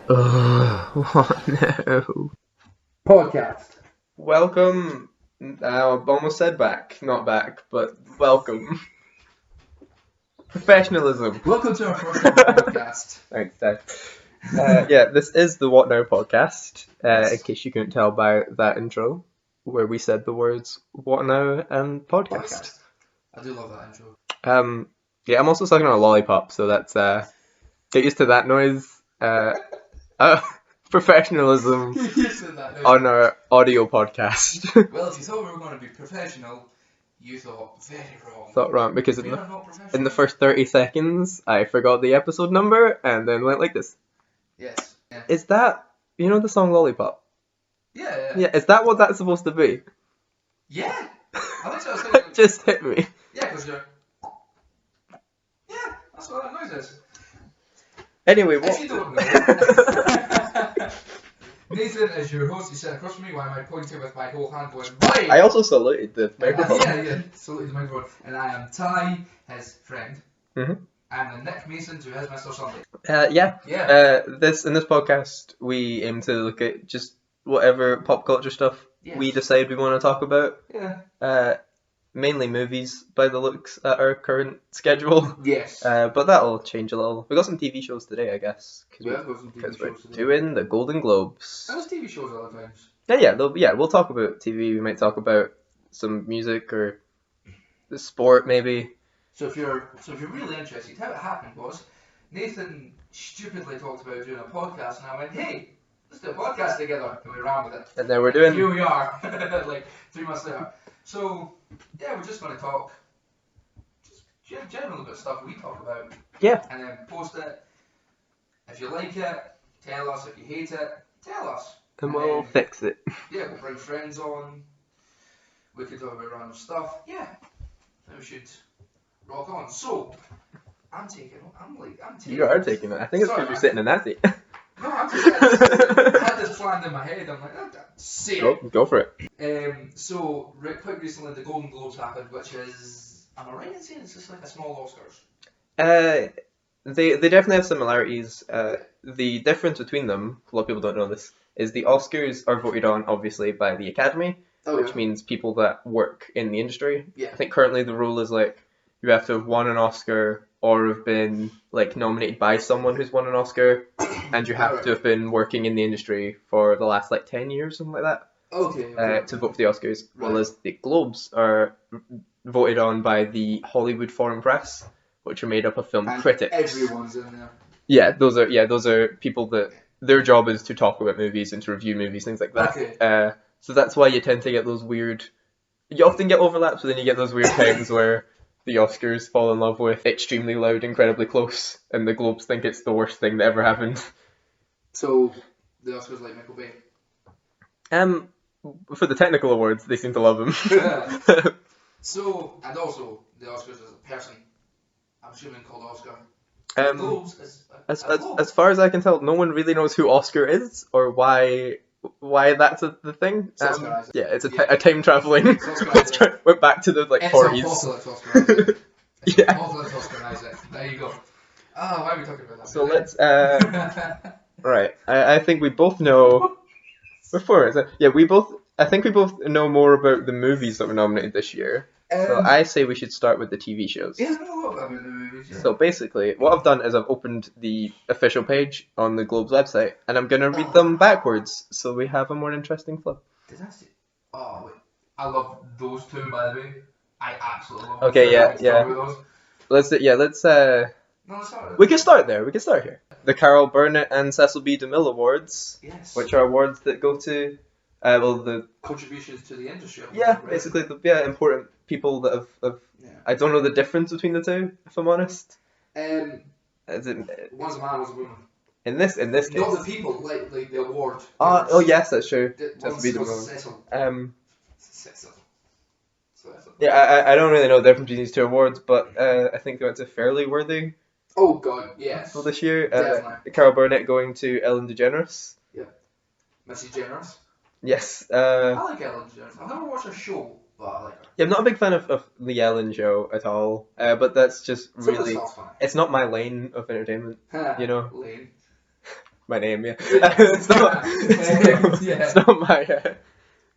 What no. Podcast. Welcome. I almost said back, not back, but welcome. Professionalism. Welcome to our first ever podcast. Thanks, Dad. Yeah, this is the What Now podcast, Yes. in case you couldn't tell by that intro, where we said the words What Now and podcast. I do love that intro. Yeah, I'm also sucking on a lollipop, so that's, get used to that noise. Professionalism You said that, no? on our audio podcast. Well, if you thought we were going to be professional, you thought very wrong. Thought wrong, because We are not professional. in the first 30 seconds, I forgot the episode number and then went like this. Yes. Yeah. Is that, you know the song Lollipop? Yeah. Yeah, is that what that's supposed to be? Yeah. I think so. I was thinking, Just hit me. yeah, because you're. Yeah, that's what that noise is. Anyway, If what? you don't know, Nathan is your host. You sit across from me. Why am I pointing with my whole hand going, right? I also saluted the microphone. Yeah, saluted the microphone. And I am Ty, his friend. Mhm. I'm the Nick Mason to his Mr. Sunday. Yeah. Yeah. In this podcast, we aim to look at just whatever pop culture stuff Yeah. we decide we want to talk about. Yeah. Mainly movies by the looks at our current schedule. Yes. But that'll change a little. We got some TV shows today, I guess, We have got some TV because we're shows today. doing the Golden Globes. There's TV shows all the times. Yeah. We'll talk about TV. We might talk about some music or the sport, maybe. So if you're really interested, how it happened was Nathan stupidly talked about doing a podcast, and I went, hey, let's do a podcast together, and we ran with it. And then we're doing. Here we are, like 3 months later. So yeah, we're just going to talk, just generally about stuff we talk about. Yeah. And then post it. If you like it, tell us. If you hate it, tell us. And we'll fix it. Yeah, we'll bring friends on. We could talk about random stuff. Yeah, then we should rock on. So, I'm taking. You are taking it. I think it's because Sorry, you're man. sitting in that seat. No, I'm just. I had this planned in my head. I'm like, say it. Go for it. So, quite recently, the Golden Globes happened, which is. Am I right in saying it's just like a small Oscars? They definitely have similarities. The difference between them, a lot of people don't know this, is the Oscars are voted on obviously by the Academy, which means people that work in the industry. Yeah. I think currently the rule is like you have to have won an Oscar or have been like nominated by someone who's won an Oscar, and you have to have been working in the industry for the last like 10 years, something like that, Okay. to vote for the Oscars. Right. Whereas the Globes are voted on by the Hollywood Foreign Press, which are made up of film And critics. Everyone's in there. Yeah, those are people that their job is to talk about movies and to review movies, things like that. Okay. So that's why you tend to get those weird. You often get overlaps, but then you get those weird times where the Oscars fall in love with Extremely Loud, Incredibly Close, and the Globes think it's the worst thing that ever happened. So, the Oscars like Michael Bay. For the technical awards, they seem to love him. So, and also, the Oscars is a person, I'm assuming called Oscar. Um, Globes is a globe. as far as I can tell, no one really knows who Oscar is or why that's the thing. It's Oscar Isaac. Yeah, it's Yeah. a time traveling. It's Oscar Isaac. Went back to the like It's 40s. apocalypse Oscar Isaac. It's Yeah. apocalypse Oscar Isaac. There you go. Ah, why are we talking about that? So let's right. I think we both know. Before I think we both know more about the movies that were nominated this year. So I say we should start with the TV shows. Yeah, I know a lot about the movies. Yeah. So basically, what I've done is I've opened the official page on the Globe's website, and I'm gonna read them backwards, so we have a more interesting flow. Did I see? Oh, wait. I love those two, by the way. I absolutely love Okay, those. yeah, Let's start with those. Let's No, let's start with we can start there. We can start here. The Carol Burnett and Cecil B. DeMille Awards, Yes. which are awards that go to, the Contributions to the industry. yeah, right? basically important people that have Yeah. I don't know the difference between the two, if I'm honest. Um, As in, one's a man, one's a woman. in this case. Not the people, like the award. Oh yes, that's true. One's Cecil B. DeMille. Cecil. Cecil. Yeah, I don't really know the difference between these two awards, but I think they went to fairly worthy Oh god, yes. people this year. Definitely. Carol Burnett going to Ellen DeGeneres. Mrs. Generous. Yes. I like Ellen DeGeneres. I've never watched her show, but I like her. Yeah, I'm not a big fan of the Ellen show at all. But that's just Some of the really, stuff's fine. it's not my lane of entertainment. You know. Lane. my name. Yeah, it's not. It's not my.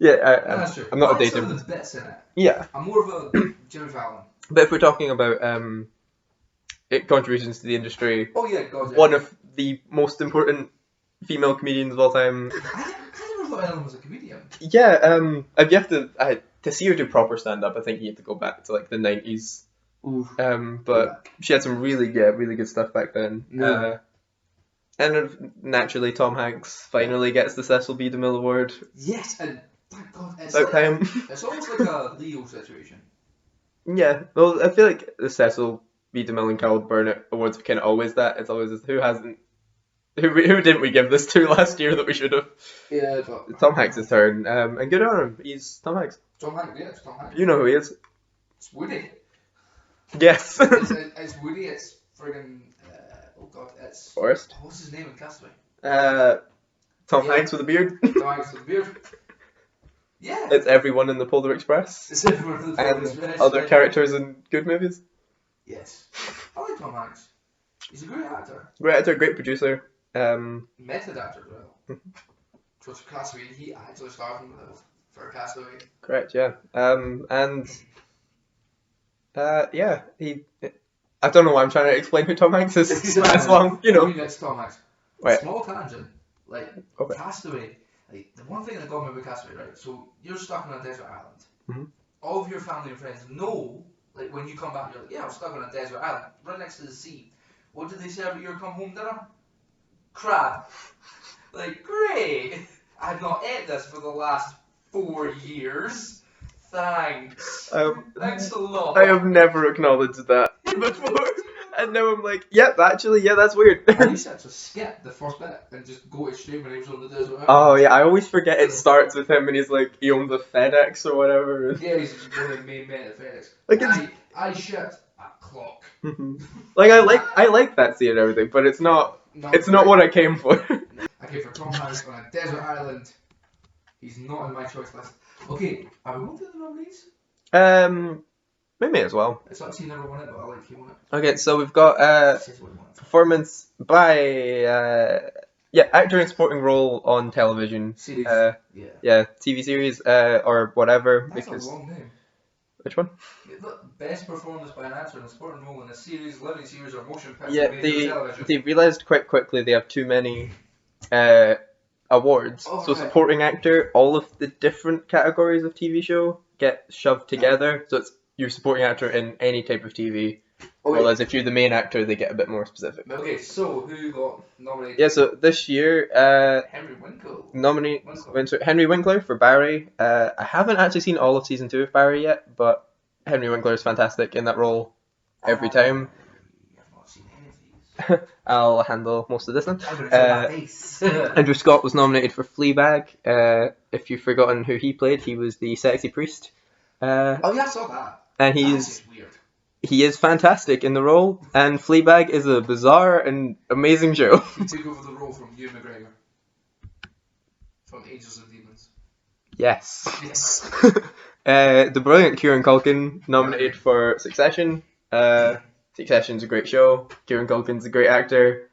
That's true. I'm not I a like some dating. of the bits in it. Yeah, I'm more of a Jimmy Fallon. but if we're talking about contributions to the industry, Oh yeah, God, yeah. one of the most important female comedians of all time. I never thought Ellen was a comedian. Yeah, you have to see her do proper stand up. I think you have to go back to like the 90s. But she had some really good stuff back then. Yeah. And naturally, Tom Hanks finally gets the Cecil B. DeMille Award. Yes, and thank God, it's almost like a Leo situation. Yeah, well, I feel like the Cecil B. DeMille and Carol Burnett Awards are kind of always that. It's always who didn't we give this to last year that we should have? Yeah, Tom Hanks' turn. And good on him. He's Tom Hanks. Tom Hanks, yeah, it's Tom Hanks. You know who he is. It's Woody. Yes. it's Woody. It's friggin' oh God, it's Forrest. What's his name in Castaway? Tom Hanks with a beard. Tom Hanks with a beard. Yeah. It's everyone in the Polar Express. It's everyone in the Polar Express. And other characters in good movies. Yes. I like Tom Hanks. He's a great actor. Great actor, great producer. Method actor as well. So for Castaway, he actually started for Castaway. Correct, yeah. Yeah, I don't know why I'm trying to explain who Tom Hanks is. It's long, you know. I mean, it's Tom Hanks. Right. Small tangent. Like, okay. Castaway, like, the one thing that got me with Castaway, right? So, you're stuck on a desert island. Mm-hmm. All of your family and friends know, like, when you come back, you're like, yeah, I'm stuck on a desert island, right next to the sea. What do they serve at your come home dinner? Crab. Like, great. I've not ate this for the last 4 years. Thanks. Thanks a lot. I have never acknowledged that before. And now I'm like, yep, actually, yeah, that's weird. I used to actually skip the first bit and just go extreme when he was on the desert island. Oh, yeah, I always forget it starts with him and he's like, he owns a FedEx or whatever. Yeah, he's one of the main men at FedEx. Like I shit a clock. Like, I like that scene and everything, but it's not what I came for. I came for Tom Hanks on a desert island. He's not in my choice list. Okay, are we going to the nominees? Maybe as well. It's actually never won it, but I like he won it. Okay, so we've got performance by actor in supporting role on television. Series. TV series or whatever. That's a long name. Which one? Best performance by an actor in a supporting role in a series, living series, or motion picture television. They realised quite quickly they have too many awards. Oh, so right. supporting actor, all of the different categories of TV show get shoved together. So it's you're supporting actor in any type of TV. Whereas if you're the main actor, they get a bit more specific. Okay, so who got nominated? Yeah, so this year, Henry Winkler. Henry Winkler for Barry. I haven't actually seen all of season 2 of Barry yet, but Henry Winkler is fantastic in that role every time. I've not seen any of these. I'll handle most of this then. I'm going to show my face. Andrew Scott was nominated for Fleabag. If you've forgotten who he played, he was the sexy priest. Oh yeah, I saw that. And he is fantastic in the role, and Fleabag is a bizarre and amazing show. He took over the role from Ewan McGregor from Angels and Demons. Yes. The brilliant Kieran Culkin nominated for Succession. Succession's a great show. Kieran Culkin's a great actor.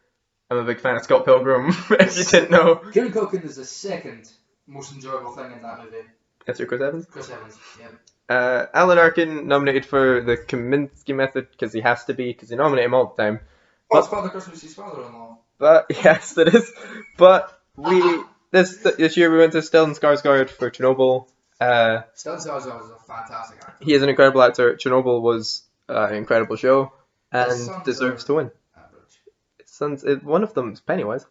I'm a big fan of Scott Pilgrim, if you didn't know. Kieran Culkin is the second most enjoyable thing in that movie. That's Chris Evans? Chris Evans, yeah. Alan Arkin nominated for the Kaminsky Method because he has to be, because they nominate him all the time. Oh, it's Father Christmas' father-in-law. But yes, it is. But this year we went to Stellan Skarsgård for Chernobyl. Stellan Skarsgård is a fantastic actor. He is an incredible actor. Chernobyl was an incredible show and deserves to win. One of them is Pennywise.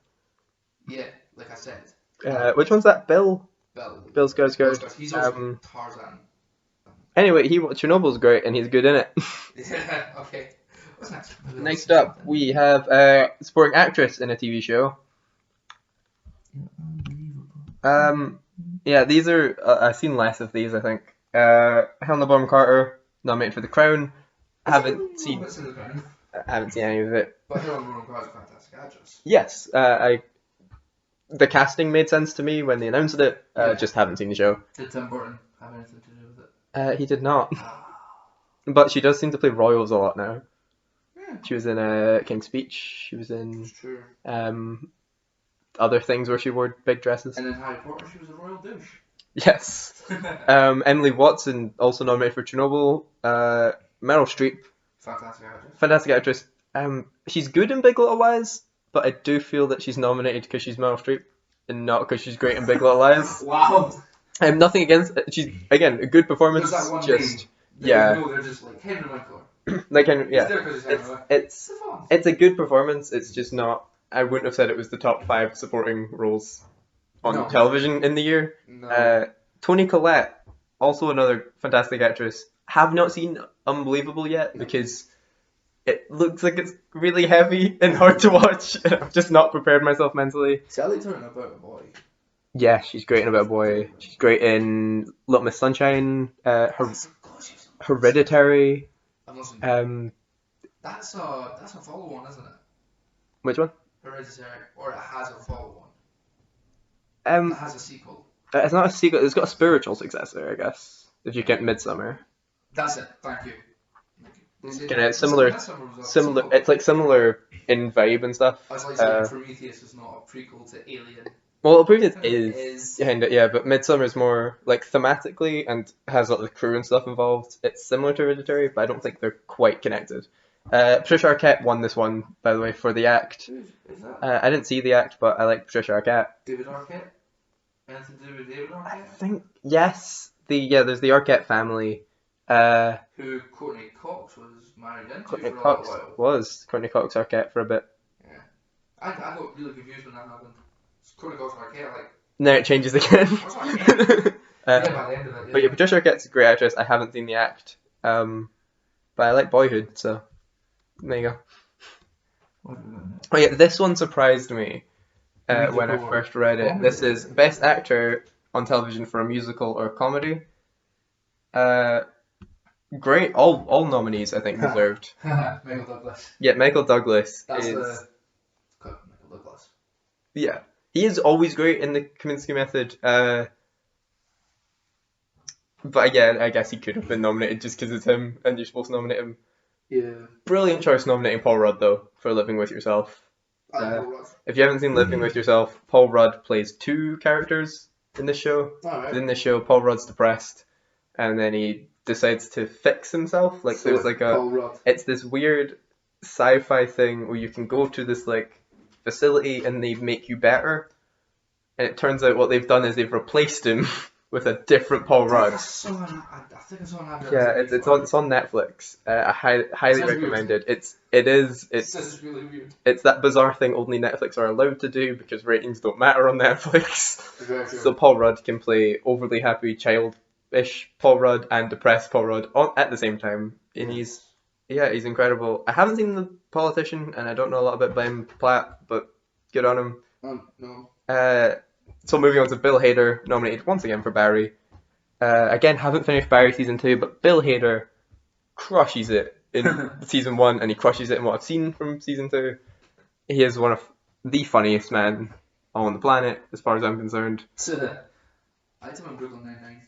Yeah, like I said. Which one's that? Bill Skarsgård. Skarsgård. He's also Tarzan. Anyway, Chernobyl's great and he's good in it. Yeah, okay. What's next? Next up, we have supporting actress in a TV show. These are I've seen less of these. I think Helena Bonham Carter nominated for The Crown. I haven't seen any of it. But Helena Bonham Carter's a fantastic actress. Yes, the casting made sense to me when they announced it. Just haven't seen the show. Did Tim Burton have anything to do with it? He did not. But she does seem to play royals a lot now. Yeah. She was in King's Speech. She was in other things where she wore big dresses. And in Harry Potter, she was a royal douche. Yes. Emily Watson, also nominated for Chernobyl. Meryl Streep, fantastic actress. She's good in Big Little Lies, but I do feel that she's nominated because she's Meryl Streep and not because she's great in Big Little Lies. Wow. Nothing against. She's again a good performance. There's that one just name. yeah. No, they're just like Henry Winkler. Like Henry, yeah. He's there 'cause he's Henry Winkler. It's a good performance. It's just not. I wouldn't have said it was the top 5 supporting roles on television in the year. No. Toni Collette, also another fantastic actress. Have not seen Unbelievable yet because it looks like it's really heavy and hard to watch. I've just not prepared myself mentally. Sally Turner, About a Boy. Yeah, she's great in About a Boy. She's great in Little Miss Sunshine. Hereditary. That's a follow one, isn't it? Which one? Hereditary, or it has a follow one. It has a sequel. It's not a sequel. It's got a spiritual successor, I guess. If you get Midsummer. That's it. Thank you. It's similar. It's like similar in vibe and stuff. I was like saying Prometheus is not a prequel to Alien. Well, Prometheus is kind of, yeah, but Midsummer is more like thematically and has a lot of crew and stuff involved. It's similar to Hereditary, but I don't think they're quite connected. Patricia Arquette won this one, by the way, for The Act. Who is that? I didn't see The Act, but I like Patricia Arquette. David Arquette? Anything to do with David Arquette? I think yes. There's the Arquette family. Who Courtney Cox was married into Courtney for Cox a while. was Courtney Cox Arquette for a bit. Yeah, I got really confused when that happened. Courtney Cox Arquette, like. Now it changes again. Yeah, by the end of it. Yeah. But yeah, Patricia Arquette's a great actress. I haven't seen The Act, but I like Boyhood, so there you go. Oh yeah, this one surprised me when I first read it. This is Best Actor on Television for a Musical or Comedy. Great, all nominees I think deserved. Michael Douglas. Yeah, Michael Douglas That's is. Michael Douglas. Yeah, he is always great in the Kominsky Method. But yeah, I guess he could have been nominated just because it's him, and you're supposed to nominate him. Yeah. Brilliant choice nominating Paul Rudd though for Living with Yourself. If you haven't seen Living with Yourself, Paul Rudd plays 2 characters in this show. Right. In this show, Paul Rudd's depressed, and then he decides to fix himself. Like there's like it's this weird sci-fi thing where you can go to this like facility and they make you better. And it turns out what they've done is they've replaced him with a different Paul Rudd. I think it's on Netflix. Yeah, it's on Netflix. I highly recommend it. It's really weird. It's that bizarre thing only Netflix are allowed to do because ratings don't matter on Netflix. So Paul Rudd can play overly happy childish Paul Rudd and depressed Paul Rudd at the same time, and he's incredible. I haven't seen The Politician, and I don't know a lot about Ben Platt, but good on him. No. So moving on to Bill Hader, nominated once again for Barry. Again, haven't finished Barry season 2, but Bill Hader crushes it in season 1, and he crushes it in what I've seen from season 2. He is one of the funniest men on the planet, as far as I'm concerned. I liked him in Brooklyn Nine-Nine.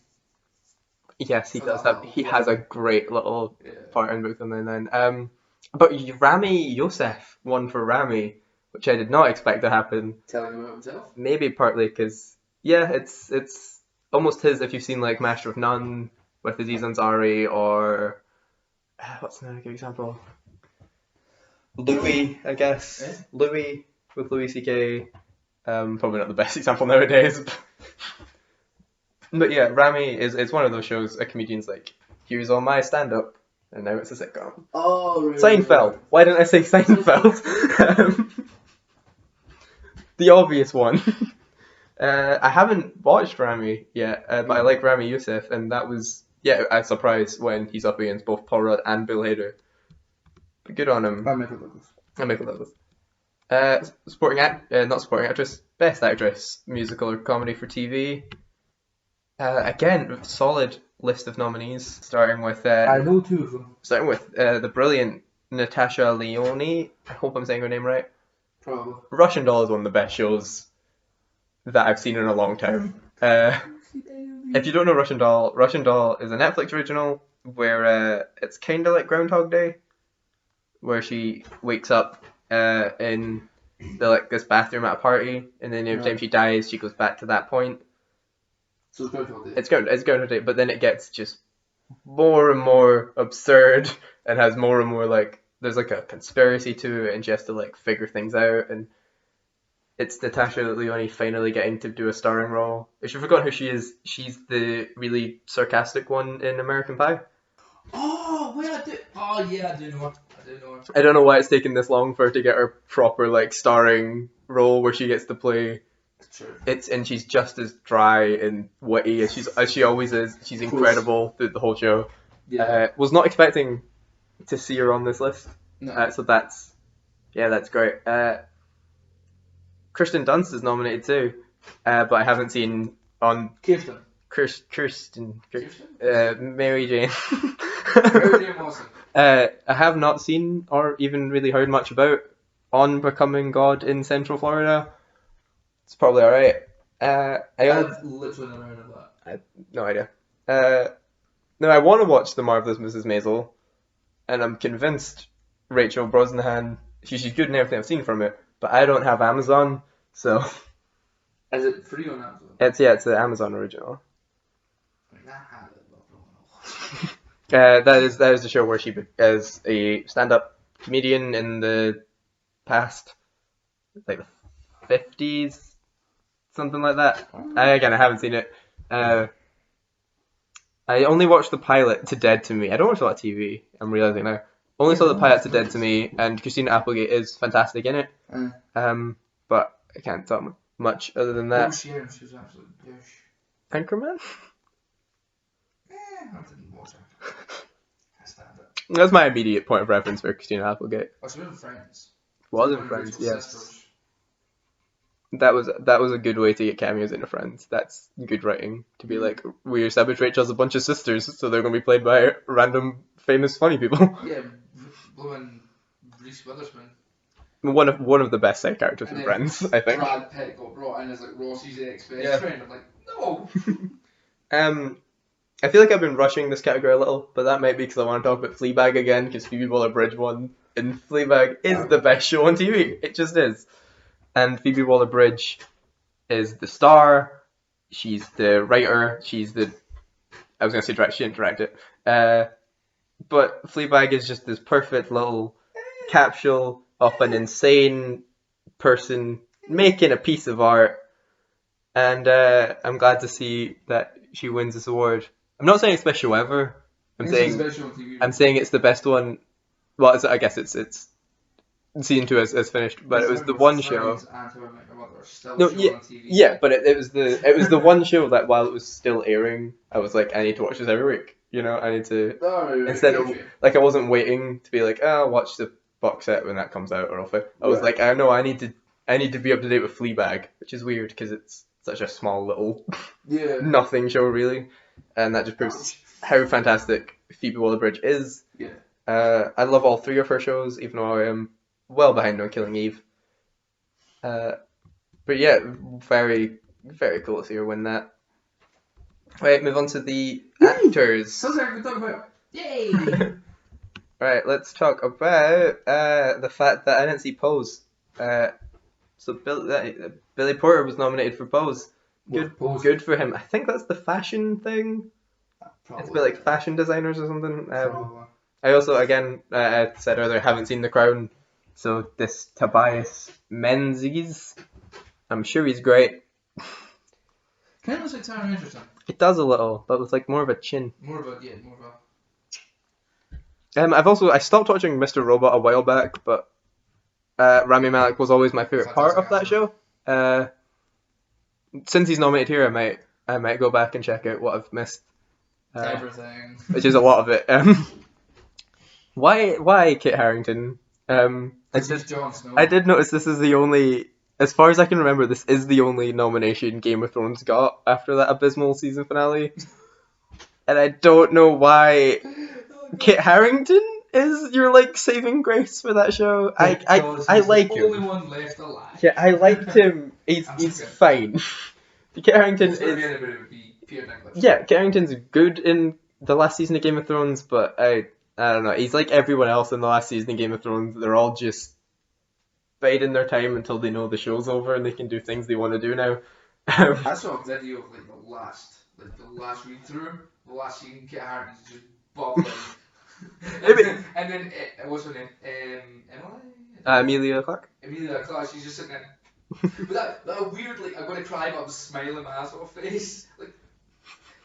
Yes, he does have. He has a great little part in Brooklyn Nine-Nine. But Rami Youssef won for Rami, which I did not expect to happen. Telling him about himself? Maybe partly because, yeah, it's almost his, if you've seen like Master of None with Aziz Ansari, or what's another good example? Louis, I guess. Louis with Louis C.K. Probably not the best example nowadays. But yeah, Rami is one of those shows a comedian's like, here's all my stand-up, and now it's a sitcom. Oh, really? Seinfeld. Why didn't I say Seinfeld? The obvious one. I haven't watched Rami yet, but I like Rami Youssef, and that was a surprise when he's up against both Paul Rudd and Bill Hader. But good on him. And Michael Douglas. Not supporting actress, best actress, musical or comedy for TV. Again, solid list of nominees, starting with I know 2 of them. Starting with the brilliant Natasha Lyonne. I hope I'm saying her name right. Probably. Russian Doll is one of the best shows that I've seen in a long time. If you don't know Russian Doll is a Netflix original where it's kind of like Groundhog Day, where she wakes up in like this bathroom at a party, and then every time she dies, she goes back to that point. So it's Groundhog Day. It's Groundhog Day, but then it gets just more and more absurd and has more and more like there's like a conspiracy to it, and she has to like figure things out, and it's Natasha Lyonne finally getting to do a starring role. If you've forgotten who she is, she's the really sarcastic one in American Pie. Oh, wait, I do. Oh, yeah, I do know her. I don't know why it's taken this long for her to get her proper like starring role where she gets to play. True. And she's just as dry and witty as she always is. She's incredible through the whole show. Yeah. Was not expecting to see her on this list. No. So that's great. Kristen Dunst is nominated too, but I haven't seen on Kirsten. Mary Jane. Mary Jane Watson. I have not seen or even really heard much about On Becoming God in Central Florida. It's probably alright. I've literally never heard of that. I have no idea. No, I want to watch The Marvelous Mrs. Maisel, and I'm convinced Rachel Brosnahan, she's good in everything I've seen from it, but I don't have Amazon, so... Is it free on Amazon? It's an Amazon original. That That is the show where she is a stand-up comedian in the past, like the 50s, something like that. I haven't seen it. I only watched the pilot to Dead to Me. I don't watch a lot of TV, I'm realizing now. Only saw the pilot to Dead to Me, and Christina Applegate is fantastic in it. But I can't talk much other than that. She was absolutely douche. Anchorman? I didn't watch it. I stand it. That's my immediate point of reference for Christina Applegate. Oh, she was in Friends. Was in Friends, yes. That was a good way to get cameos into Friends. That's good writing. To be like, we established Rachel's a bunch of sisters, so they're going to be played by random famous funny people. Yeah, blowing Reese Witherspoon. One of the best side characters in Friends, I think. Brad Pitt got brought in as like Ross's ex-best friend. I'm like, no. I feel like I've been rushing this category a little, but that might be because I want to talk about Fleabag again, because Phoebe Waller-Bridge won, and Fleabag is the best show on TV. It just is. And Phoebe Waller-Bridge is the star. She's the writer. I was going to say direct. She didn't direct it. But Fleabag is just this perfect little capsule of an insane person making a piece of art. And I'm glad to see that she wins this award. I'm not saying it's best show ever. I'm saying it's the best one. Well, I guess it's season 2 has finished, but it was the one show. No, yeah, but it was the one show that while it was still airing, I was like, I need to watch this every week. You know, I need to instead of like I wasn't waiting to be like, oh, I'll watch the box set when that comes out or off it. I was like, I know I need to be up to date with Fleabag, which is weird because it's such a small little nothing show really, and that just proves how fantastic Phoebe Waller-Bridge is. Yeah. I love all 3 of her shows, even though I am well behind on Killing Eve. But yeah, very, very cool to see her win that. Right, move on to the actors. Something I can talk about. Yay! Right, let's talk about the fact that I didn't see Pose. So Billy Porter was nominated for Pose. Good for him. I think that's the fashion thing. Probably. It's a bit like fashion designers or something. I also, again, I said earlier, I haven't seen The Crown. So this Tobias Menzies, I'm sure he's great. Kind of looks like Taron Egerton. It does a little, but with like more of a chin. More of a. I stopped watching Mr. Robot a while back, but Rami Malek was always my favorite part of that show. Since he's nominated here, I might go back and check out what I've missed. Everything. Which is a lot of it. Why Kit Harington? Jon Snow. I did notice this is the only, as far as I can remember, this is the only nomination Game of Thrones got after that abysmal season finale. And I don't know why Kit Harington is your like saving grace for that show. I like him. Only one left alive. Yeah, I liked him. He's fine. Kit Harington Kit Harington's good in the last season of Game of Thrones, but I don't know. He's like everyone else in the last season of Game of Thrones. They're all just biding their time until they know the show's over and they can do things they want to do now. I saw a video of like the last read through, the last scene, Kit Harington's just bobbling. and then what's her name? Emily? Amelia Clark. Amelia Clark. She's just sitting there. But that weird, like, I'm gonna cry, but I'm smiling my ass off face. Like,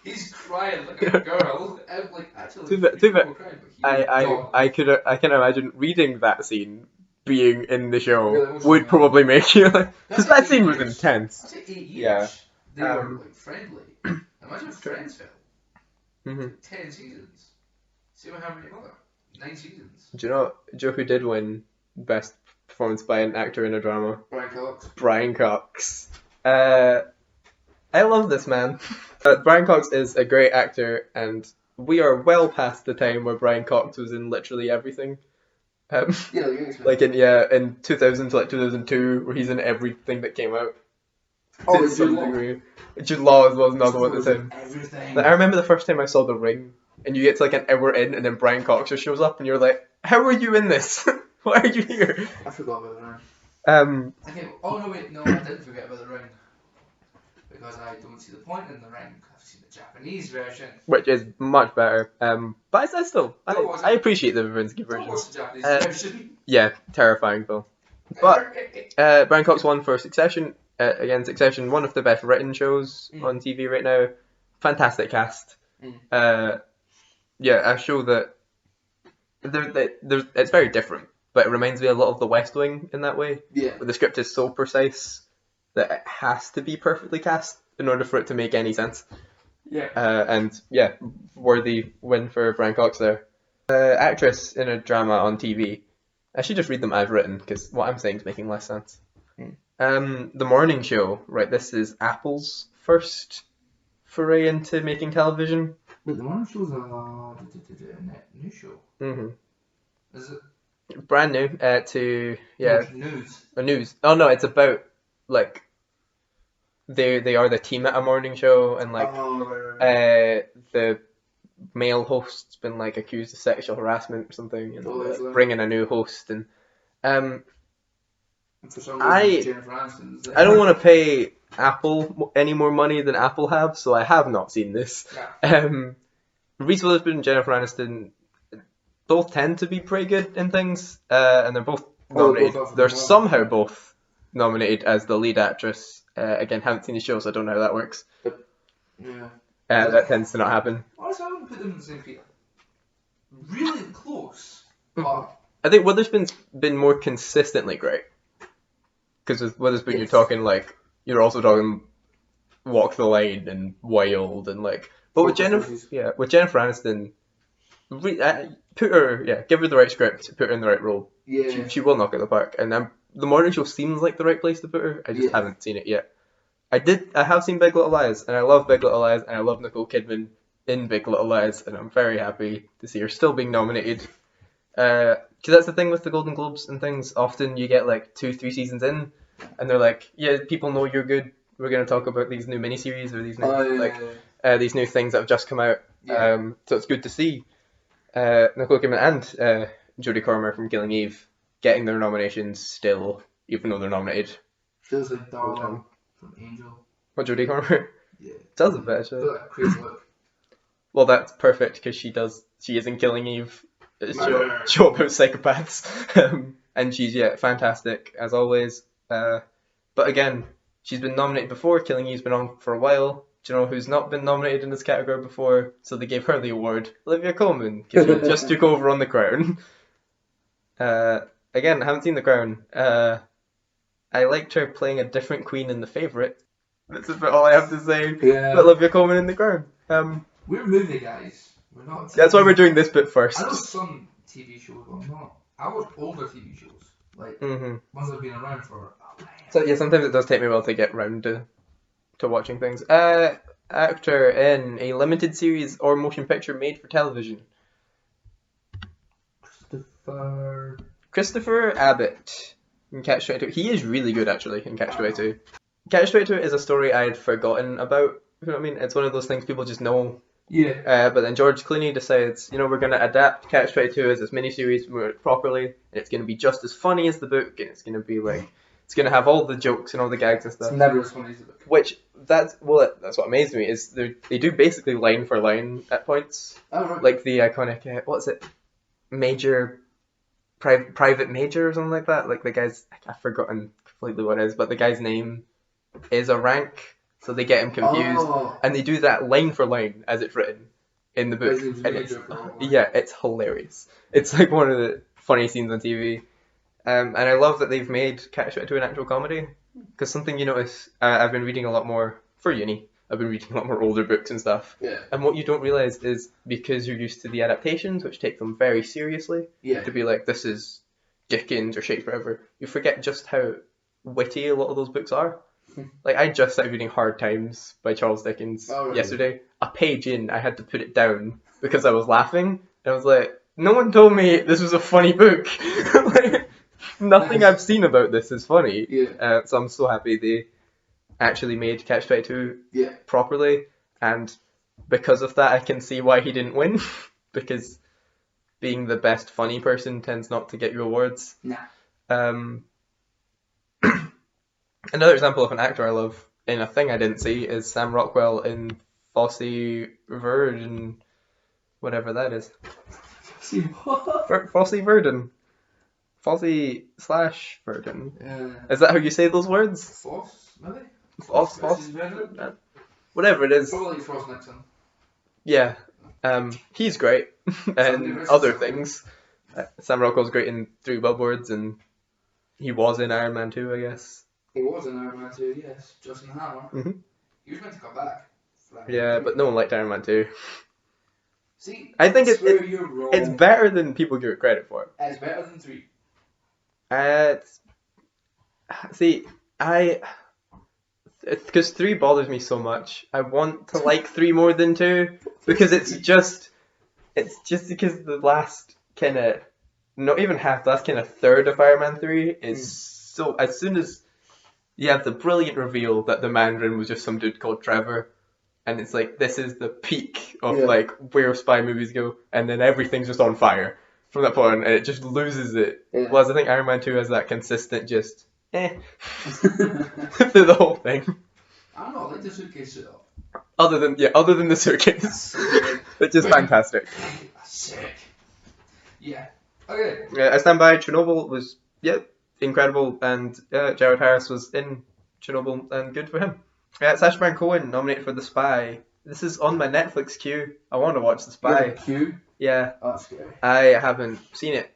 he's crying like a girl. I'm like, actually, people crying, but I can imagine reading that scene being in the show would probably make you like, because that scene was intense. That's like 8 years. Yeah. They were like friendly. Imagine if Friends fell. Mm-hmm. 10 seasons. See how many other? 9 seasons. Do you know who did win best performance by an actor in a drama? Brian Cox. Brian Cox. I love this man. Brian Cox is a great actor, and we are well past the time where Brian Cox was in literally everything. Like in 2000 to like 2002, where he's in everything that came out. Oh, Jude Law. Jude Law was another one at the time. Everything. Like, I remember the first time I saw The Ring, and you get to like an hour in, and then Brian Cox just shows up, and you're like, "How are you in this? Why are you here?" I forgot about The Ring. Okay. Oh no, wait, no, I didn't forget about The Ring. Because I don't see the point in The Ring. I've seen the Japanese version, which is much better. But I still, I appreciate the Vivinsky version. Don't watch the Japanese version. Yeah, terrifying though. But Brian Cox won for Succession. Again, Succession, one of the best written shows on TV right now. Fantastic cast. Yeah, a show that it's very different, but it reminds me a lot of The West Wing in that way. Yeah. Where the script is so precise that it has to be perfectly cast in order for it to make any sense. Yeah. And yeah, worthy win for Brian Cox there. Actress in a drama on TV. I should just read them as written, because what I'm saying is making less sense. The Morning Show, right, this is Apple's first foray into making television. But The Morning Show's a new show. Mm-hmm. Is it? Brand new to, yeah. News. News. Oh no, it's about, like, they are the team at a morning show, and like, the male host's been like accused of sexual harassment or something, and bringing a new host, and for some reason, Jennifer Aniston's I don't want to pay Apple any more money than Apple have, so I have not seen this. Yeah. Reese Witherspoon and Jennifer Aniston both tend to be pretty good in things, and they're both nominated. They're somehow both nominated as the lead actress. Again, haven't seen the show, so I don't know how that works. Yeah. That tends to not happen. Honestly, I wouldn't put them in the same tier. Really close. But I think Witherspoon's been more consistently great. Because with Witherspoon, you're talking like, you're also talking Walk the Line and Wild and like. But with Jennifer Aniston, put her, give her the right script, put her in the right role. Yeah. She will knock it out of the park. And The Morning Show seems like the right place to put her. I just haven't seen it yet. I have seen Big Little Lies, and I love Big Little Lies, and I love Nicole Kidman in Big Little Lies, and I'm very happy to see her still being nominated. Because that's the thing with the Golden Globes and things. Often you get like 2-3 seasons in, and they're like, yeah, people know you're good. We're going to talk about these new miniseries or these new these new things that have just come out. Yeah. So it's good to see Nicole Kidman and Jodie Comer from Killing Eve getting their nominations still, even though they're nominated. Feels like Darla from Angel. What, Jodie Comer? Yeah. Does it better. Feel like crazy look. Well, that's perfect because she is in Killing Eve. Show about psychopaths. And she's fantastic as always. But again, she's been nominated before. Killing Eve's been on for a while. Do you know who's not been nominated in this category before? So they gave her the award. Olivia Colman, because she just took over on The Crown. Again, I haven't seen The Crown. I liked her playing a different queen in The Favourite. That's about all I have to say. Yeah. But Olivia Colman in The Crown. We're movie guys. We're not. TV. That's why we're doing this bit first. I know some TV shows, but I'm not. I watch older TV shows, like ones that have been around for. So yeah, sometimes it does take me a while to get round to watching things. Actor in a limited series or motion picture made for television. Christopher Abbott in Catch 22. He is really good actually in Catch 22. Catch 22 is a story I had forgotten about. You know what I mean? It's one of those things people just know. Yeah. But then George Clooney decides, we're going to adapt Catch 22 as this miniseries properly, and it's going to be just as funny as the book, and it's going to be like, it's going to have all the jokes and all the gags and stuff. It's never as funny as the book. Which, that's what amazed me, is they do basically line for line at points. Oh, right. Like the iconic, what's it? Private Major or something like that. Like the guy's, I've forgotten completely what it is, but the guy's name is a rank, so they get him confused. Oh. And they do that line for line as it's written in the book. And it's hilarious. It's like one of the funny scenes on TV. And I love that they've made Catch 22 an actual comedy. Because something you notice, I've been reading a lot more for uni. I've been reading a lot more older books and stuff. Yeah. And what you don't realise is because you're used to the adaptations, which take them very seriously, to be like, this is Dickens or Shakespeare, whatever, you forget just how witty a lot of those books are. Like, I just started reading Hard Times by Charles Dickens yesterday. A page in, I had to put it down because I was laughing. And I was like, no one told me this was a funny book. Like, nothing I've seen about this is funny. Yeah. So I'm so happy they actually made Catch 22 properly. And because of that, I can see why he didn't win. Because being the best funny person tends not to get you awards. Nah. Another example of an actor I love in a thing I didn't see is Sam Rockwell in Fosse Verdon, whatever that is. See what? Fosse Verdon. Fosse/Verdon. Yeah. Is that how you say those words? Foss, maybe? Foss? Whatever it is. Probably Frost Nixon. Yeah. He's great. And other things. Sam Rockwell's great in Three Billboards, and he was in Iron Man 2, I guess. He was in Iron Man 2, yes. Justin Hammer. Mm-hmm. He was meant to come back. Yeah, but no one liked Iron Man 2. See, I think you're wrong. It's better than people give it credit for. It's better than 3. Because 3 bothers me so much. I want to like 3 more than 2 because it's just because the last kind of, not even half, the last kind of third of Iron Man 3 is so, as soon as you have the brilliant reveal that the Mandarin was just some dude called Trevor, and it's like, this is the peak of like where spy movies go, and then everything's just on fire from that point on, and it just loses it. Yeah. Whereas I think Iron Man 2 has that consistent just through the whole thing. I don't know, I like the suitcase suit up. Other than the suitcase, which is fantastic. Sick. Yeah. Okay. I stand by. Chernobyl was incredible, and Jared Harris was in Chernobyl, and good for him. Sacha Baron Cohen nominated for The Spy. This is on my Netflix queue. I want to watch The Spy. Queue? Yeah. Oh, that's scary. I haven't seen it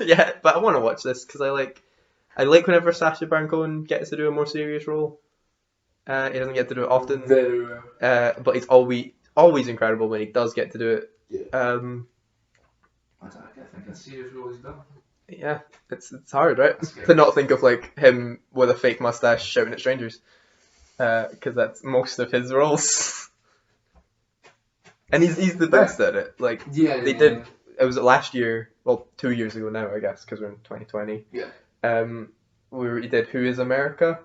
yet, but I want to watch this because I like whenever Sacha Baron Cohen gets to do a more serious role. He doesn't get to do it often. Very well. But he's always incredible when he does get to do it. Yeah. I think a serious role he's done. Yeah, it's hard, right? To not think of like him with a fake mustache shouting at strangers, because that's most of his roles. And he's the best at it. Like they did. It was last year, well, 2 years ago now, I guess, because we're in 2020. Yeah. He did Who Is America?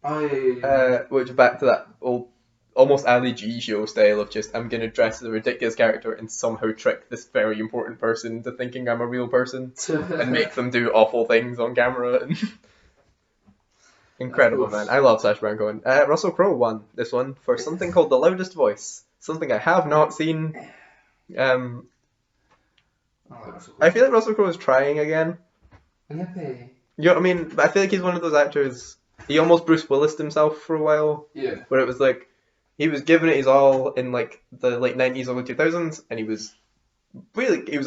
Oh, which back to that old, almost Ali G show style of just, I'm going to dress as a ridiculous character and somehow trick this very important person to thinking I'm a real person and make them do awful things on camera. And incredible, man. I love Sacha Baron Cohen. Russell Crowe won this one for something called The Loudest Voice. Something I have not seen. I feel like Russell Crowe is trying again. Yippee. You know what I mean? But I feel like he's one of those actors. He almost Bruce Willis'd himself for a while. Yeah. Where it was like, he was giving it his all in like the late 90s, early 2000s, and he was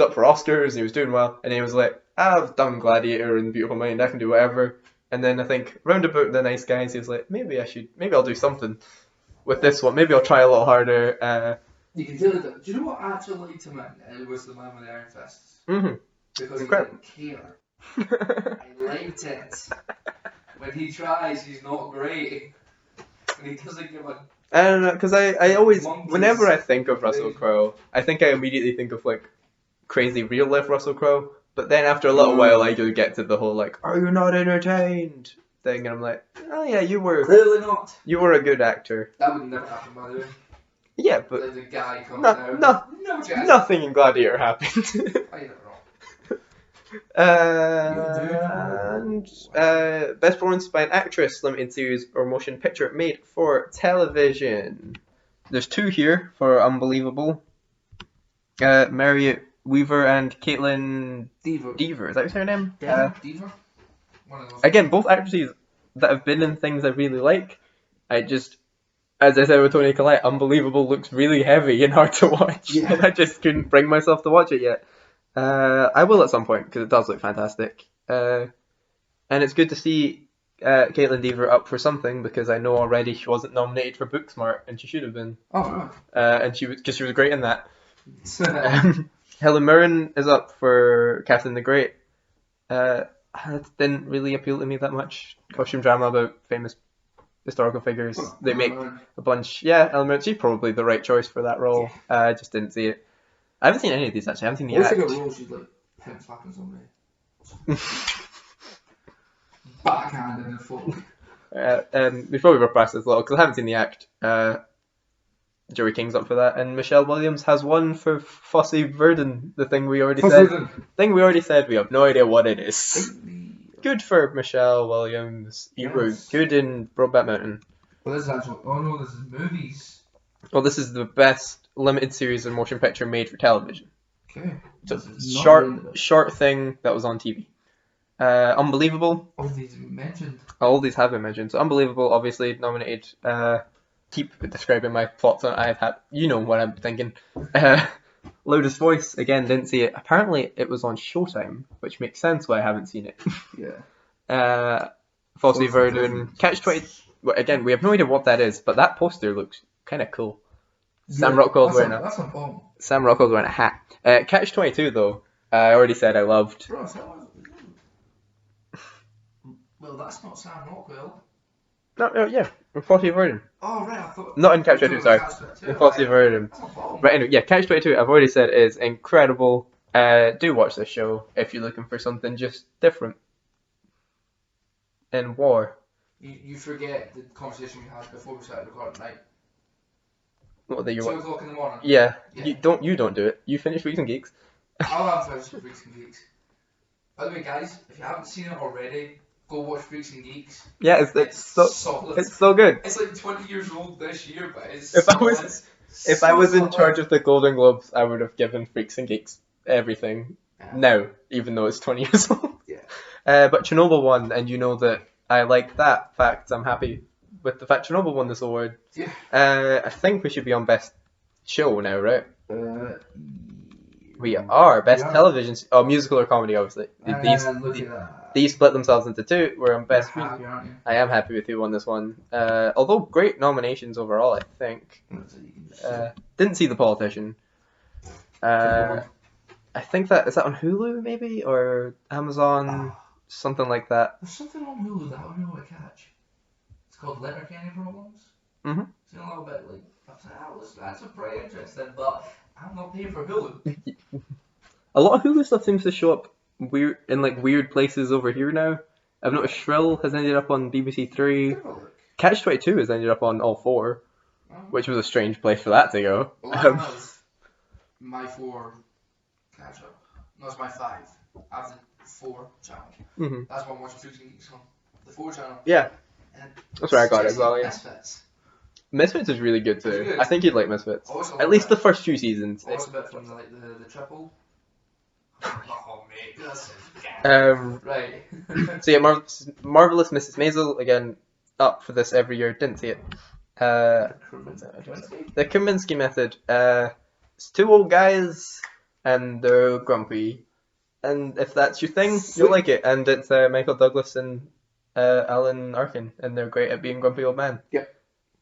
up for Oscars, and he was doing well, and he was like, I've done Gladiator and Beautiful Mind, I can do whatever. And then I think, round about The Nice Guys, he was like, maybe I'll do something with this one. Maybe I'll try a little harder. You can tell that. Do you know what I actually liked him in? It was The Man with the Iron Fists. Mm-hmm. Because Incredible. He didn't care. I liked it. When he tries, he's not great. And he doesn't give a... I don't know, because I always, Monkeys. whenever I think of Russell Crowe, I think I immediately think of like crazy real life Russell Crowe. But then after a little while, I just get to the whole like, are you not entertained thing, and I'm like, oh yeah, you were Clearly not. a good actor. That would never happen, by the way. Yeah, but Like the guy comes down. No chance. nothing in Gladiator happened. I don't know. And best performance by an actress, limited series or motion picture made for television. There's two here for Unbelievable. Marriott Weaver and Caitlin Dever. Is that her name? Dever? One of those. Again, both actresses that have been in things I really like. As I said with Tony Collette, Unbelievable looks really heavy and hard to watch. Yeah. I just couldn't bring myself to watch it yet. I will at some point because it does look fantastic. And it's good to see Caitlin Dever up for something because I know already she wasn't nominated for Booksmart and she should have been. Oh, and she was great in that. Helen Mirren is up for Catherine the Great. It didn't really appeal to me that much. Costume drama about famous historical figures. They make a bunch. Yeah, Helen Mirren. She's probably the right choice for that role. I just didn't see it. I haven't seen any of these actually. I haven't seen the act. What if role she's like pimp slapping somebody? Backhand in the foot. We probably were past this a lot because I haven't seen the act. Joey King's up for that, and Michelle Williams has won for Fosse Verdon, the thing we already said. We have no idea what it is. Good for Michelle Williams. You were good in Brokeback Mountain. Well, this is actually. Oh no, this is movies. Well, this is the best limited series and motion picture made for television. Okay. So short thing that was on TV. Unbelievable. All these mentioned. All these have been mentioned. So Unbelievable, obviously nominated. Keep describing my thoughts on it. I've had, you know what I'm thinking. Loudest Voice, again, didn't see it. Apparently it was on Showtime, which makes sense why I haven't seen it. Yeah. Fosse Verdon, Catch-22. Well, again, we have no idea what that is, but that poster looks kind of cool. Sam Rockwell's wearing a hat. Catch-22 though, I already said I loved. Well, that's not Sam Rockwell. No, yeah, in Fosse Verdon. Oh, right, I thought... Not in Catch-22, sorry. In Fosse Verdon. But anyway, yeah, Catch-22, I've already said, is incredible. Do watch this show if you're looking for something just different. In war. You forget the conversation we had before we started recording, right? What, that 2 o'clock in the morning. Yeah. You don't do it. You finish Freaks and Geeks. I'll have finished Freaks and Geeks. By the way, guys, if you haven't seen it already, go watch Freaks and Geeks. Yeah, it's so solid. It's so good. It's like 20 years old this year, but it's If I was in charge of the Golden Globes, I would have given Freaks and Geeks everything now, even though it's 20 years old. Yeah. But Chernobyl won, and you know that I like that fact. I'm happy with the fact Chernobyl won this award. Yeah. I think we should be on Best Show now, right? We are Best Television. Oh, musical or comedy, obviously. These split themselves into two. We're on Best Music. I am happy with who won this one. Although great nominations overall, I think. Didn't see The Politician. I think is that on Hulu maybe or Amazon, something like that. There's something on Hulu that I don't know how to catch. It's called Letterkenny Problems. Mm-hmm. It's a little bit like that's pretty interesting, but I'm not paying for Hulu. A lot of Hulu stuff seems to show up weird places over here now. I've noticed Shrill has ended up on BBC Three. Catch-22 has ended up on all four, which was a strange place for that to go. Well, my 4 catch-up. No, it's my 5. I have the 4 channel. Mm-hmm. That's what I'm watching Freaks and Geeks on. The 4 channel. Yeah. And that's where I got it as well, yeah. Misfits is really good too. Good. I think you'd like Misfits. At least the first few seasons. Also a bit from the triple. Oh mate, that's right. So yeah, Marvelous Mrs. Maisel, again, up for this every year. Didn't see it. The Kaminsky Method. It's 2 old guys and they're grumpy. And if that's your thing, you'll like it. And it's Michael Douglas and Alan Arkin, and they're great at being grumpy old men. Yeah.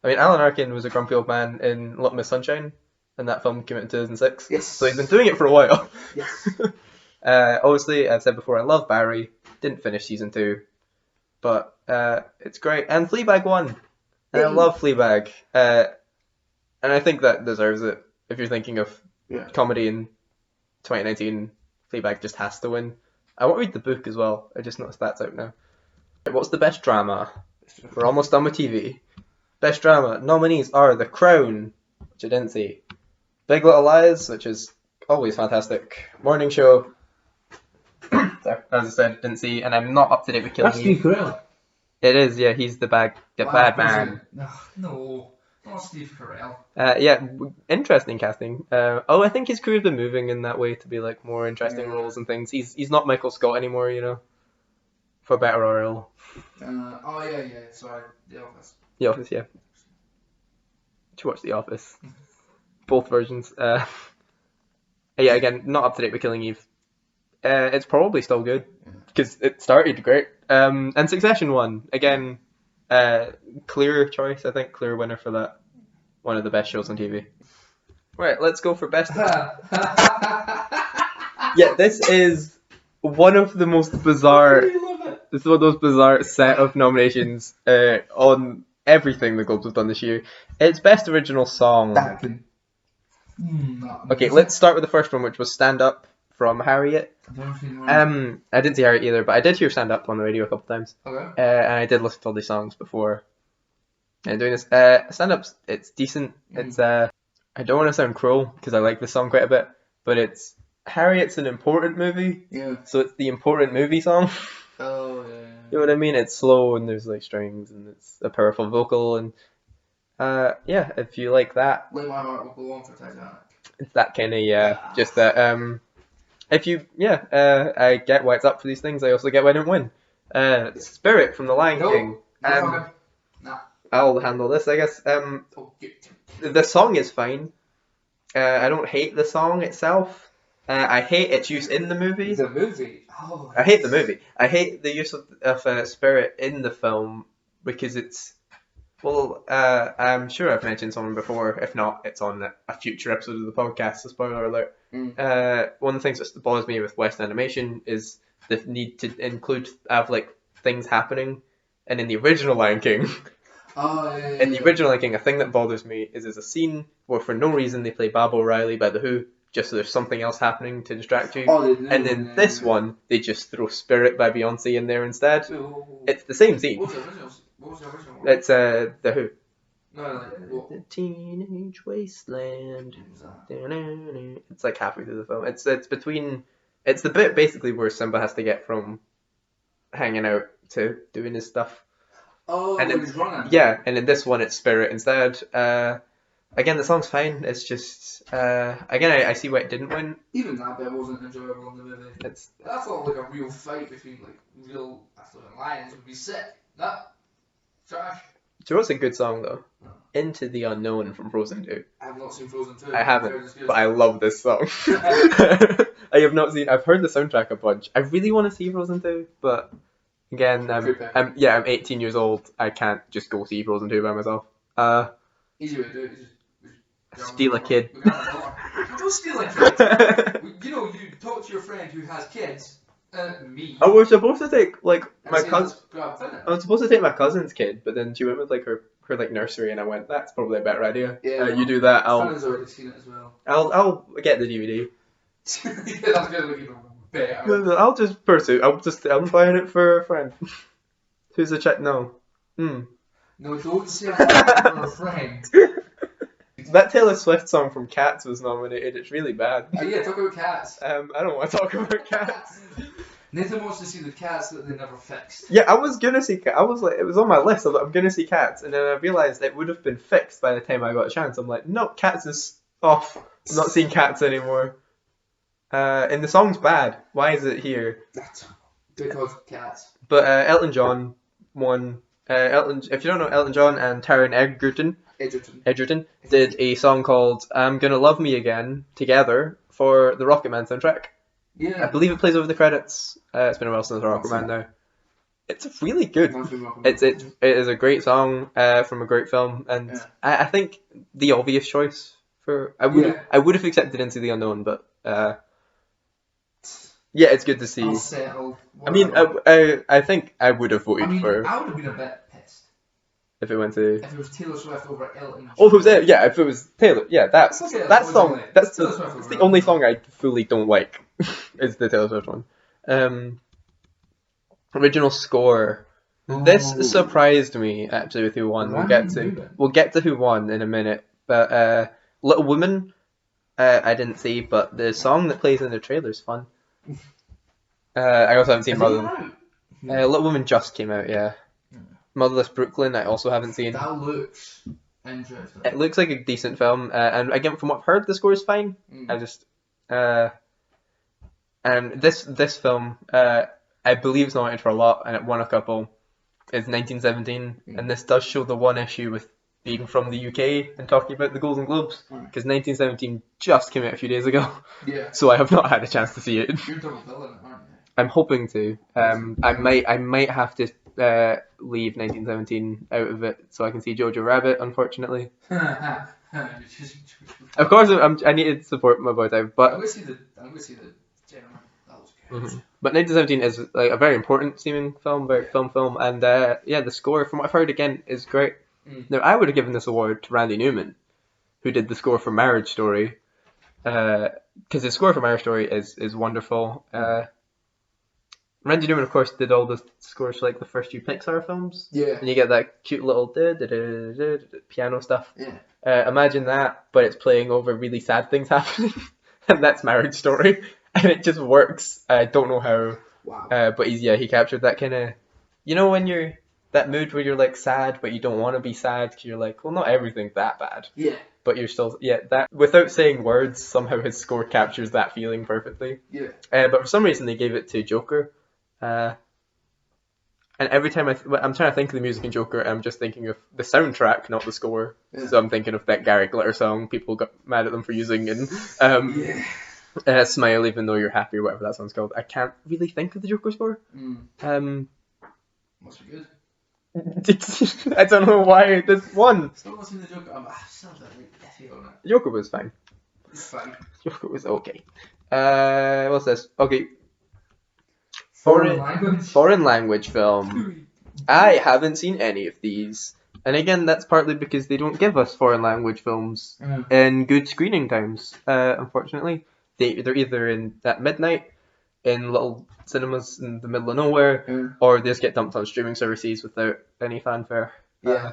I mean, Alan Arkin was a grumpy old man in Little Miss Sunshine, and that film came out in 2006. Yes. So he's been doing it for a while. Yes. Obviously, I've said before, I love Barry. Didn't finish season 2, but it's great. And Fleabag won. And I love Fleabag. And I think that deserves it. If you're thinking of comedy in 2019, Fleabag just has to win. I won't read the book as well. I just noticed that's out now. What's the best drama? We're almost done with TV. Best drama nominees are The Crown, which I didn't see. Big Little Lies, which is always fantastic. Morning Show, sorry, as I said, didn't see, and I'm not up to date with Killing That's Eve. Steve Carell. It is, yeah, he's the bad man. No, not Steve Carell. Yeah, interesting casting. I think his career's been moving in that way to be like more interesting roles and things. He's not Michael Scott anymore, you know, for better or ill. Sorry, The Office. The Office, yeah. Did you watch The Office? Both versions. Yeah, again, not up to date with Killing Eve. It's probably still good because it started great. And Succession won again. Clear choice, I think. Clear winner for that. One of the best shows on TV. Right, let's go for best. Yeah, this is one of the most bizarre. This is one of those bizarre set of nominations on everything the Globes have done this year. It's best original song. Okay, let's start with the first one, which was Stand Up from Harriet. I didn't see Harriet either, but I did hear Stand Up on the radio a couple times. Okay. And I did listen to all these songs before doing this. Stand Up's, it's decent. It's I don't want to sound cruel because I like this song quite a bit, but it's Harriet's an important movie. Yeah. So it's the important movie song. Oh yeah. You know what I mean? It's slow and there's like strings and it's a powerful vocal and yeah, if you like that. Let My Heart Will Go On for Titanic. It's that kind of just that if you I get why it's up for these things. I also get why I don't win. Spirit from The Lion King. Nah. I'll handle this, I guess. The song is fine. I don't hate the song itself. I hate its use in the movie. The movie? Oh. I hate the movie. I hate the use of Spirit in the film because it's... Well, I'm sure I've mentioned someone before. If not, it's on a future episode of the podcast, so spoiler alert. One of the things that bothers me with Western animation is the need to include like things happening. And in the original Lion King... In the original Lion King, a thing that bothers me is there's a scene where for no reason they play Bob O'Reilly by The Who, just so there's something else happening to distract you. And in this one, they just throw Spirit by Beyonce in there instead. It's the same scene. What was the original one? It's The Who. No, like, what? The Teenage Wasteland. It's like halfway through the film. It's between... It's the bit basically where Simba has to get from hanging out to doing his stuff. Oh, and he's running. Yeah, and in this one it's Spirit instead. Again, the song's fine. It's just again, I see why it didn't win. Even that bit wasn't enjoyable in the movie. I thought like a real fight between like real lions would be sick. Nah, trash. Do you know what's a good song though? No. Into the Unknown from Frozen 2. I have not seen Frozen 2. I haven't, but I love this song. I have not seen. I've heard the soundtrack a bunch. I really want to see Frozen 2, but. Again, I'm 18 years old. I can't just go see Frozen 2 by myself. Easy way to do it. Steal a kid. Don't steal a kid. You talk to your friend who has kids. Me. I was supposed to take like my cousin. I was supposed to take my cousin's kid, but then she went with like her like nursery, and I went. That's probably a better idea. Yeah. You do that. I've already seen it as well. I'll get the DVD. Yeah, that's gonna look even better. I'll just pursue. I'm buying it for a friend. Who's a check? No. No, don't say that for a friend. That Taylor Swift song from Cats was nominated. It's really bad. Oh yeah, talk about Cats. I don't want to talk about Cats. Nathan wants to see the Cats that they never fixed. Yeah, I was gonna see Cats. I was like, it was on my list. I was like, I'm gonna see Cats, and then I realized it would have been fixed by the time I got a chance. I'm like, no, Cats is off. I'm not seeing Cats anymore. And the song's bad. Why is it here? Because Cats. But Elton John won. If you don't know Elton John and Taron Egerton did a song called "I'm Gonna Love Me Again" together for the Rocketman soundtrack. Yeah. I believe it plays over the credits. It's been a while since Rocketman now. It's really good. It is a great song from a great film, and yeah. I think the obvious choice for I would have accepted Into the Unknown, but yeah, it's good to see. I mean, I think I would have voted for. I would have been a bit pissed if it went to. If it was Taylor Swift over Elton John. Oh, if it was if it was Taylor, that song. That's the only song I fully don't like. Is the Taylor Swift one. Original score. Oh. This surprised me actually with who won. We'll get to who won in a minute, but Little Women, I didn't see, but the song that plays in the trailer is fun. I also haven't seen Little Women just came out, yeah. Motherless Brooklyn, I also haven't seen. That looks interesting. It looks like a decent film, and again, from what I've heard, the score is fine. I just, and this film, I believe it's nominated for a lot, and it won a couple. Is 1917, and this does show the one issue with being from the UK and talking about the Golden Globes, because 1917 just came out a few days ago. Yeah. So I have not had a chance to see it. You're double billing it, aren't you? I'm hoping to. I might have to leave 1917 out of it so I can see Jojo Rabbit. Unfortunately. Of course, I need to support my boy Dave, but I'm gonna see the gentleman. That was good. Mm-hmm. But 1917 is like a very important seeming film, film, and the score, from what I've heard, again, is great. Now, I would have given this award to Randy Newman, who did the score for Marriage Story, because his score for Marriage Story is wonderful. Randy Newman, of course, did all the scores for like the first few Pixar films. Yeah. And you get that cute little piano stuff. Yeah. Imagine that, but it's playing over really sad things happening, and that's Marriage Story, and it just works. I don't know how. Wow. But he captured that kind of, when you're that mood where you're like sad, but you don't want to be sad because you're like, well, not everything's that bad. Yeah. But you're still, that without saying words, somehow his score captures that feeling perfectly. Yeah. But for some reason they gave it to Joker. And every time I'm trying to think of the music in Joker, I'm just thinking of the soundtrack, not the score. Yeah. So I'm thinking of that Gary Glitter song people got mad at them for using in Smile Even Though You're Happy, or whatever that song's called. I can't really think of the Joker score. Must be good. I don't know why this one. Still not seen the Joker. I'm still iffy on it. Joker was fine. It's fine. Joker was okay. What's this? Okay. Foreign language film. I haven't seen any of these. And again, that's partly because they don't give us foreign language films in good screening times, unfortunately. They're either at midnight in little cinemas in the middle of nowhere, or they just get dumped on streaming services without any fanfare. Yeah.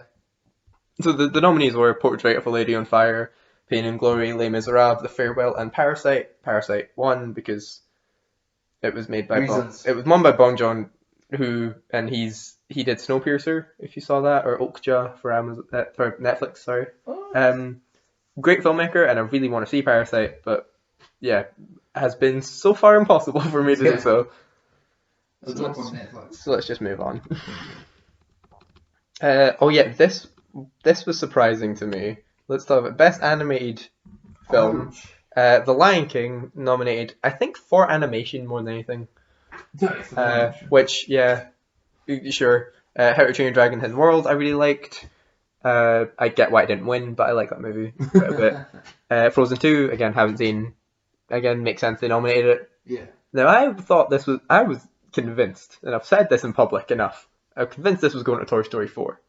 So the nominees were Portrait of a Lady on Fire, Pain and Glory, Les Miserables, The Farewell, and Parasite. Parasite won because it was made by it was won by Bong Joon, he did Snowpiercer, if you saw that, or Okja for Netflix. Sorry. Great filmmaker, and I really want to see Parasite, but has been so far impossible for me to do so. So let's just move on. This was surprising to me. Let's talk about Best Animated Film. The Lion King nominated, I think, for animation more than anything. Which, sure. How to Train Your Dragon Hidden World, I really liked. I get why it didn't win, but I like that movie quite a bit. Frozen 2, again, haven't seen. Again, makes sense they nominated it. Yeah. Now, I was convinced, and I've said this in public enough, I'm convinced this was going to Toy Story 4.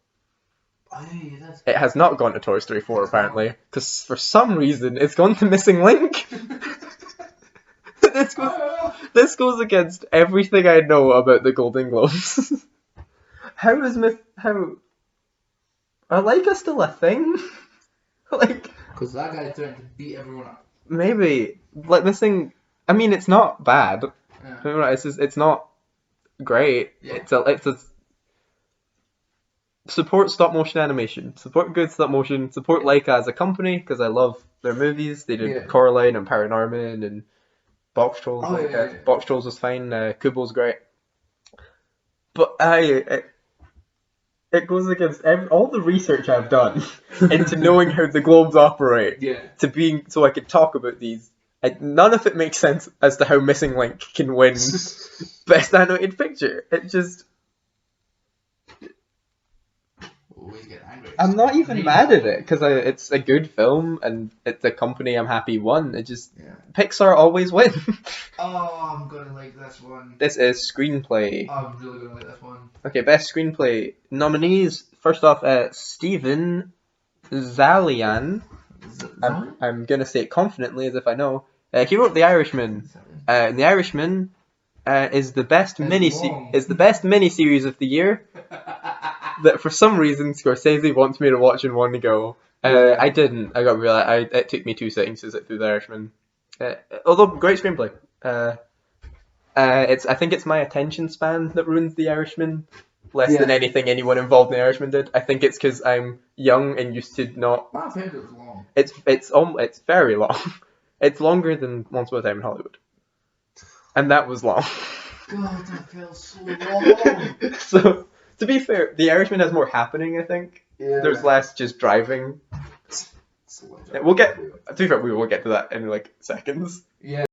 It has not gone to Toy Story 4, apparently, because for some reason it's gone to Missing Link. This goes against everything I know about the Golden Globes. Are Leica still a thing? Because that guy trying to beat everyone up. Maybe. Missing... I mean, it's not bad. Yeah. It's not great. Yeah. It's a support stop motion animation. Support good stop motion. Support Leica as a company, because I love their movies. They did Coraline and Paranorman and Box Trolls. Box Trolls was fine. Kubo's great. But it goes against all the research I've done into knowing how the Globes operate to being so I could talk about these. None of it makes sense as to how Missing Link can win Best Animated Picture. It just... I'm not even mad at it, because it's a good film, and it's a company I'm happy won. It just... Pixar always win. Oh, I'm gonna like this one. This is Screenplay. I'm really gonna like this one. Okay, Best Screenplay. Nominees, first off, Steven Zalian. I'm gonna say it confidently as if I know. He wrote The Irishman. And The Irishman is the best miniseries of the year. That for some reason Scorsese wants me to watch in one go, I didn't. I got real. It took me 2 seconds to sit through The Irishman. Although great screenplay. I think it's my attention span that ruins The Irishman less than anything anyone involved in The Irishman did. I think it's because I'm young and used to not. I think it was long. It's very long. It's longer than Once Upon a Time in Hollywood, and that was long. God, that felt so long. So to be fair, The Irishman has more happening. I think there's less just driving. We'll get. To be fair, we will get to that in like seconds. Yeah.